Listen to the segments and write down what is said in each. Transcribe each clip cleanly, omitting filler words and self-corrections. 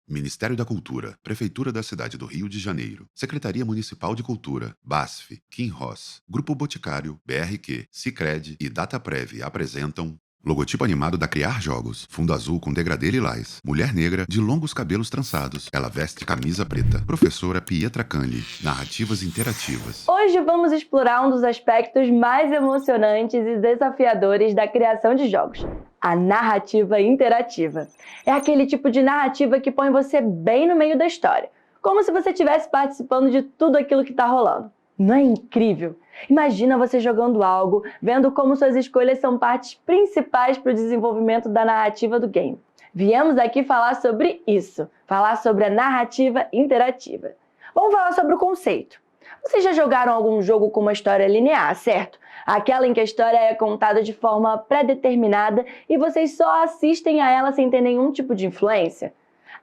Ministério da Cultura, Prefeitura da Cidade do Rio de Janeiro, Secretaria Municipal de Cultura, BASF, Kim Ross, Grupo Boticário, BRQ, Sicredi e Dataprev apresentam logotipo animado da Criar Jogos, fundo azul com degradê lilás, mulher negra de longos cabelos trançados, ela veste camisa preta, professora Pietra Canli, narrativas interativas. Hoje vamos explorar um dos aspectos mais emocionantes e desafiadores da criação de jogos, a narrativa interativa. É aquele tipo de narrativa que põe você bem no meio da história, como se você estivesse participando de tudo aquilo que está rolando. Não é incrível? Imagina você jogando algo, vendo como suas escolhas são partes principais para o desenvolvimento da narrativa do game. Viemos aqui falar sobre isso, falar sobre a narrativa interativa. Vamos falar sobre o conceito. Vocês já jogaram algum jogo com uma história linear, certo? Aquela em que a história é contada de forma pré-determinada e vocês só assistem a ela sem ter nenhum tipo de influência?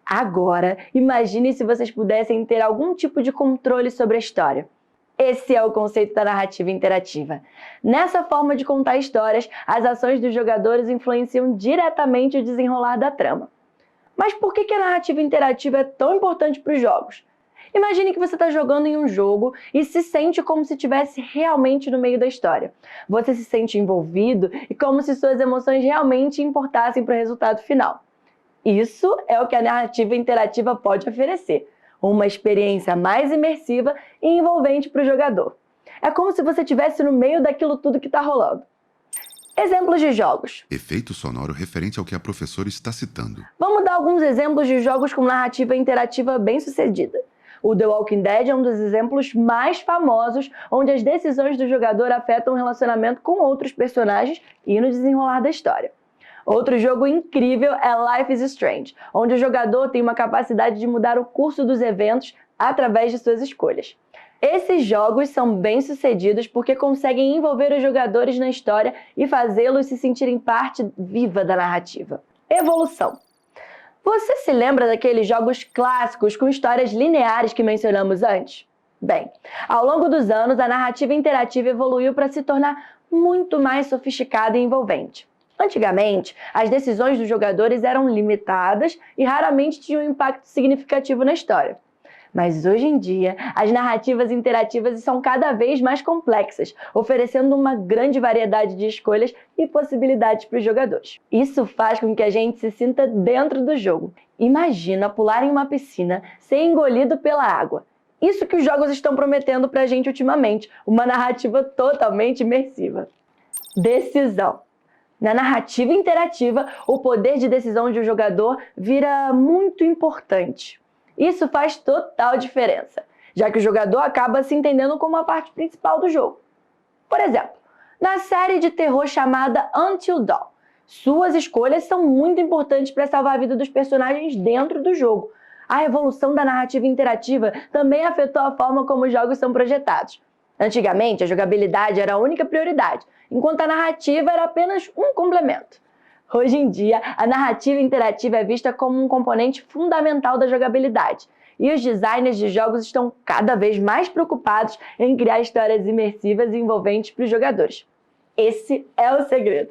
Agora, imagine se vocês pudessem ter algum tipo de controle sobre a história. Esse é o conceito da narrativa interativa. Nessa forma de contar histórias, as ações dos jogadores influenciam diretamente o desenrolar da trama. Mas por que a narrativa interativa é tão importante para os jogos? Imagine que você está jogando em um jogo e se sente como se estivesse realmente no meio da história. Você se sente envolvido e como se suas emoções realmente importassem para o resultado final. Isso é o que a narrativa interativa pode oferecer. Uma experiência mais imersiva e envolvente para o jogador. É como se você estivesse no meio daquilo tudo que está rolando. Exemplos de jogos. Efeito sonoro referente ao que a professora está citando. Vamos dar alguns exemplos de jogos com narrativa interativa bem-sucedida. O The Walking Dead é um dos exemplos mais famosos, onde as decisões do jogador afetam o relacionamento com outros personagens e no desenrolar da história. Outro jogo incrível é Life is Strange, onde o jogador tem uma capacidade de mudar o curso dos eventos através de suas escolhas. Esses jogos são bem-sucedidos porque conseguem envolver os jogadores na história e fazê-los se sentirem parte viva da narrativa. Evolução. Você se lembra daqueles jogos clássicos com histórias lineares que mencionamos antes? Bem, ao longo dos anos, a narrativa interativa evoluiu para se tornar muito mais sofisticada e envolvente. Antigamente, as decisões dos jogadores eram limitadas e raramente tinham um impacto significativo na história. Mas hoje em dia, as narrativas interativas são cada vez mais complexas, oferecendo uma grande variedade de escolhas e possibilidades para os jogadores. Isso faz com que a gente se sinta dentro do jogo. Imagina pular em uma piscina, ser engolido pela água. Isso que os jogos estão prometendo para a gente ultimamente, uma narrativa totalmente imersiva. Decisão. Na narrativa interativa, o poder de decisão de um jogador vira muito importante. Isso faz total diferença, já que o jogador acaba se entendendo como a parte principal do jogo. Por exemplo, na série de terror chamada Until Dawn, suas escolhas são muito importantes para salvar a vida dos personagens dentro do jogo. A evolução da narrativa interativa também afetou a forma como os jogos são projetados. Antigamente, a jogabilidade era a única prioridade, enquanto a narrativa era apenas um complemento. Hoje em dia, a narrativa interativa é vista como um componente fundamental da jogabilidade, e os designers de jogos estão cada vez mais preocupados em criar histórias imersivas e envolventes para os jogadores. Esse é o segredo.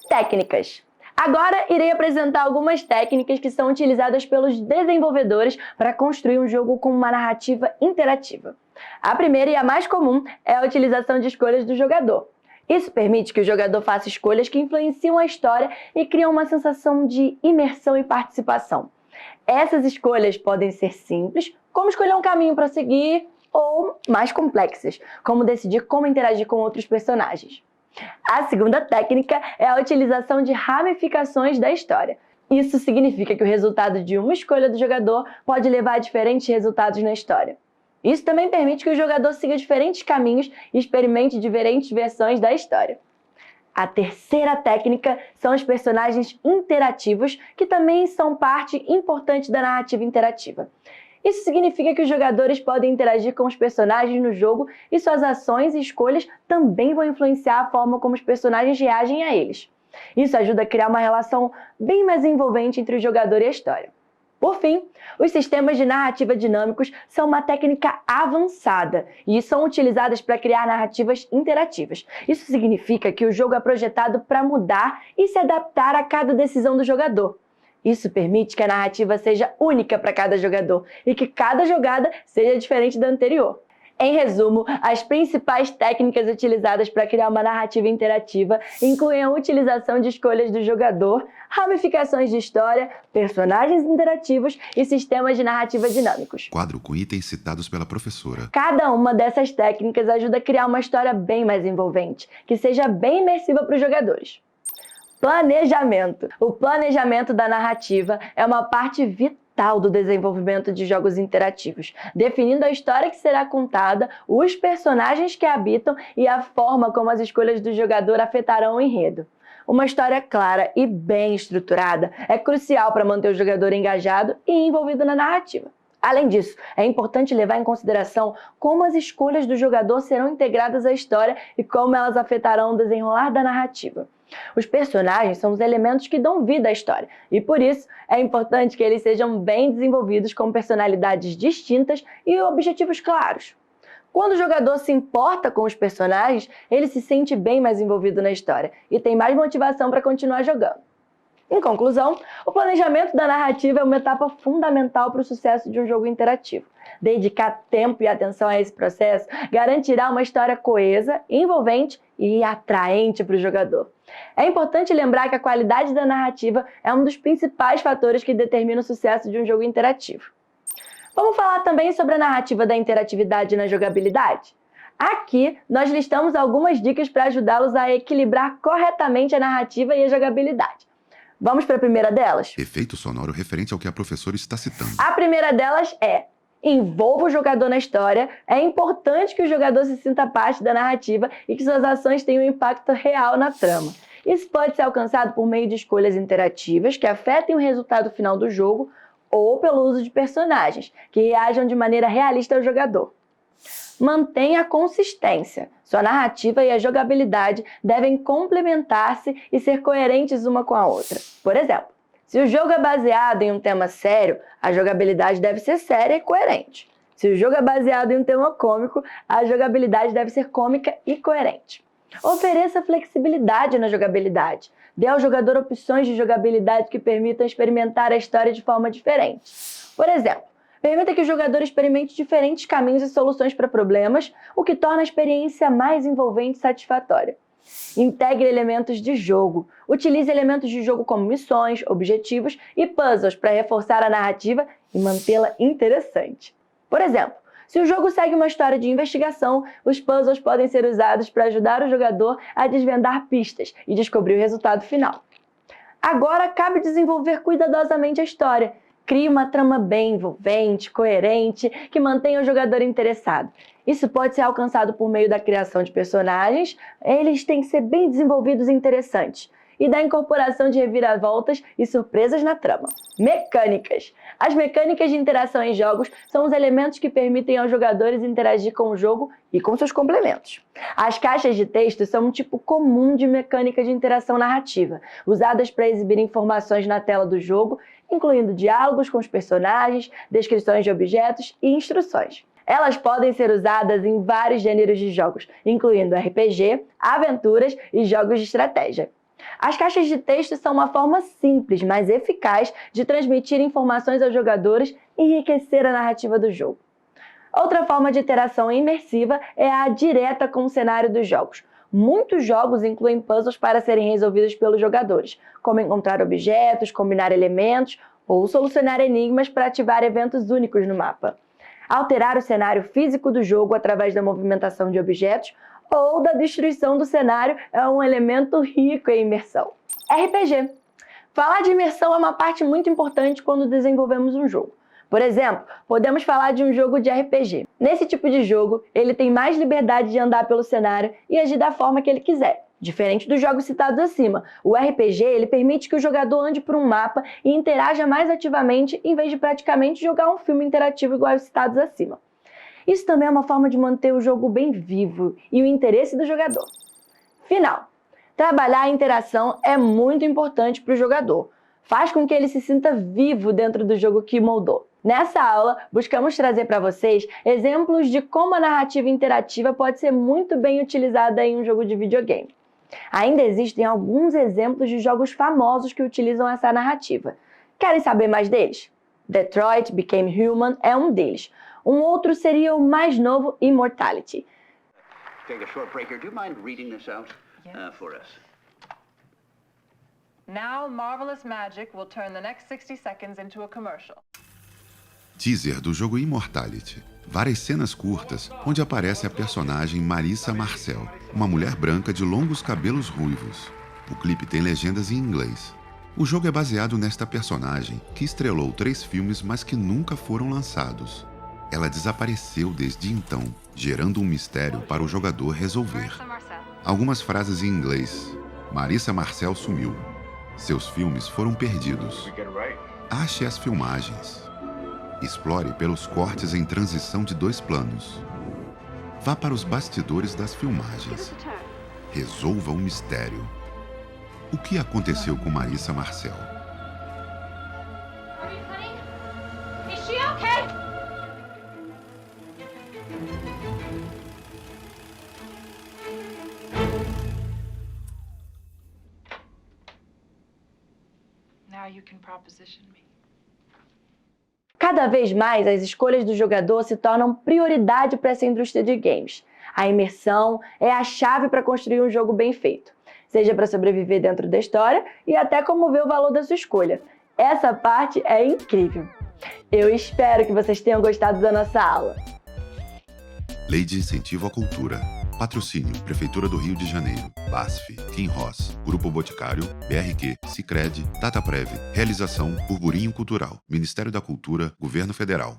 Técnicas. Agora irei apresentar algumas técnicas que são utilizadas pelos desenvolvedores para construir um jogo com uma narrativa interativa. A primeira e a mais comum é a utilização de escolhas do jogador. Isso permite que o jogador faça escolhas que influenciam a história e criam uma sensação de imersão e participação. Essas escolhas podem ser simples, como escolher um caminho para seguir, ou mais complexas, como decidir como interagir com outros personagens. A segunda técnica é a utilização de ramificações da história. Isso significa que o resultado de uma escolha do jogador pode levar a diferentes resultados na história. Isso também permite que o jogador siga diferentes caminhos e experimente diferentes versões da história. A terceira técnica são os personagens interativos, que também são parte importante da narrativa interativa. Isso significa que os jogadores podem interagir com os personagens no jogo e suas ações e escolhas também vão influenciar a forma como os personagens reagem a eles. Isso ajuda a criar uma relação bem mais envolvente entre o jogador e a história. Por fim, os sistemas de narrativa dinâmicos são uma técnica avançada e são utilizadas para criar narrativas interativas. Isso significa que o jogo é projetado para mudar e se adaptar a cada decisão do jogador. Isso permite que a narrativa seja única para cada jogador e que cada jogada seja diferente da anterior. Em resumo, as principais técnicas utilizadas para criar uma narrativa interativa incluem a utilização de escolhas do jogador, ramificações de história, personagens interativos e sistemas de narrativa dinâmicos. Quadro com itens citados pela professora. Cada uma dessas técnicas ajuda a criar uma história bem mais envolvente, que seja bem imersiva para os jogadores. Planejamento. O planejamento da narrativa é uma parte vital do desenvolvimento de jogos interativos, definindo a história que será contada, os personagens que a habitam e a forma como as escolhas do jogador afetarão o enredo. Uma história clara e bem estruturada é crucial para manter o jogador engajado e envolvido na narrativa. Além disso, é importante levar em consideração como as escolhas do jogador serão integradas à história e como elas afetarão o desenrolar da narrativa. Os personagens são os elementos que dão vida à história, e por isso é importante que eles sejam bem desenvolvidos com personalidades distintas e objetivos claros. Quando o jogador se importa com os personagens, ele se sente bem mais envolvido na história e tem mais motivação para continuar jogando. Em conclusão, o planejamento da narrativa é uma etapa fundamental para o sucesso de um jogo interativo. Dedicar tempo e atenção a esse processo garantirá uma história coesa, envolvente e atraente para o jogador. É importante lembrar que a qualidade da narrativa é um dos principais fatores que determina o sucesso de um jogo interativo. Vamos falar também sobre a narrativa da interatividade na jogabilidade? Aqui, nós listamos algumas dicas para ajudá-los a equilibrar corretamente a narrativa e a jogabilidade. Vamos para a primeira delas? Efeito sonoro referente ao que a professora está citando. A primeira delas é: envolva o jogador na história. É importante que o jogador se sinta parte da narrativa e que suas ações tenham um impacto real na trama. Isso pode ser alcançado por meio de escolhas interativas que afetem o resultado final do jogo ou pelo uso de personagens que reajam de maneira realista ao jogador. Mantenha a consistência. Sua narrativa e a jogabilidade devem complementar-se e ser coerentes uma com a outra. Por exemplo, se o jogo é baseado em um tema sério, a jogabilidade deve ser séria e coerente. Se o jogo é baseado em um tema cômico, a jogabilidade deve ser cômica e coerente. Ofereça flexibilidade na jogabilidade. Dê ao jogador opções de jogabilidade que permitam experimentar a história de forma diferente. Por exemplo, permita que o jogador experimente diferentes caminhos e soluções para problemas, o que torna a experiência mais envolvente e satisfatória. Integre elementos de jogo. Utilize elementos de jogo como missões, objetivos e puzzles para reforçar a narrativa e mantê-la interessante. Por exemplo, se o jogo segue uma história de investigação, os puzzles podem ser usados para ajudar o jogador a desvendar pistas e descobrir o resultado final. Agora cabe desenvolver cuidadosamente a história. Crie uma trama bem envolvente, coerente, que mantenha o jogador interessado. Isso pode ser alcançado por meio da criação de personagens, eles têm que ser bem desenvolvidos e interessantes, e da incorporação de reviravoltas e surpresas na trama. Mecânicas. As mecânicas de interação em jogos são os elementos que permitem aos jogadores interagir com o jogo e com seus complementos. As caixas de texto são um tipo comum de mecânica de interação narrativa, usadas para exibir informações na tela do jogo, incluindo diálogos com os personagens, descrições de objetos e instruções. Elas podem ser usadas em vários gêneros de jogos, incluindo RPG, aventuras e jogos de estratégia. As caixas de texto são uma forma simples, mas eficaz de transmitir informações aos jogadores e enriquecer a narrativa do jogo. Outra forma de interação imersiva é a direta com o cenário dos jogos. Muitos jogos incluem puzzles para serem resolvidos pelos jogadores, como encontrar objetos, combinar elementos ou solucionar enigmas para ativar eventos únicos no mapa. Alterar o cenário físico do jogo através da movimentação de objetos ou da destruição do cenário é um elemento rico em imersão. RPG. Falar de imersão é uma parte muito importante quando desenvolvemos um jogo. Por exemplo, podemos falar de um jogo de RPG. Nesse tipo de jogo, ele tem mais liberdade de andar pelo cenário e agir da forma que ele quiser. Diferente dos jogos citados acima, o RPG ele permite que o jogador ande por um mapa e interaja mais ativamente em vez de praticamente jogar um filme interativo igual aos citados acima. Isso também é uma forma de manter o jogo bem vivo e o interesse do jogador. Final. Trabalhar a interação é muito importante para o jogador. Faz com que ele se sinta vivo dentro do jogo que moldou. Nessa aula, buscamos trazer para vocês exemplos de como a narrativa interativa pode ser muito bem utilizada em um jogo de videogame. Ainda existem alguns exemplos de jogos famosos que utilizam essa narrativa. Querem saber mais deles? Detroit Become Human é um deles. Um outro seria o mais novo, Immortality. Take a short break here. Do you mind reading this out for us? Now, marvelous magic will turn the next 60 seconds into a commercial. Teaser do jogo Immortality. Várias cenas curtas, onde aparece a personagem Marissa Marcel, uma mulher branca de longos cabelos ruivos. O clipe tem legendas em inglês. O jogo é baseado nesta personagem, que estrelou 3 filmes, mas que nunca foram lançados. Ela desapareceu desde então, gerando um mistério para o jogador resolver. Algumas frases em inglês. Marissa Marcel sumiu. Seus filmes foram perdidos. Ache as filmagens. Explore pelos cortes em transição de 2 planos. Vá para os bastidores das filmagens. Resolva o mistério. O que aconteceu com Marissa Marcel? Is she okay? Now you can proposition me. Cada vez mais, as escolhas do jogador se tornam prioridade para essa indústria de games. A imersão é a chave para construir um jogo bem feito, seja para sobreviver dentro da história e até como ver o valor da sua escolha. Essa parte é incrível. Eu espero que vocês tenham gostado da nossa aula. Lei de Incentivo à Cultura. Patrocínio: Prefeitura do Rio de Janeiro, BASF, Kim Ross, Grupo Boticário, BRQ, Sicredi, Dataprev. Realização: Burburinho Cultural, Ministério da Cultura, Governo Federal.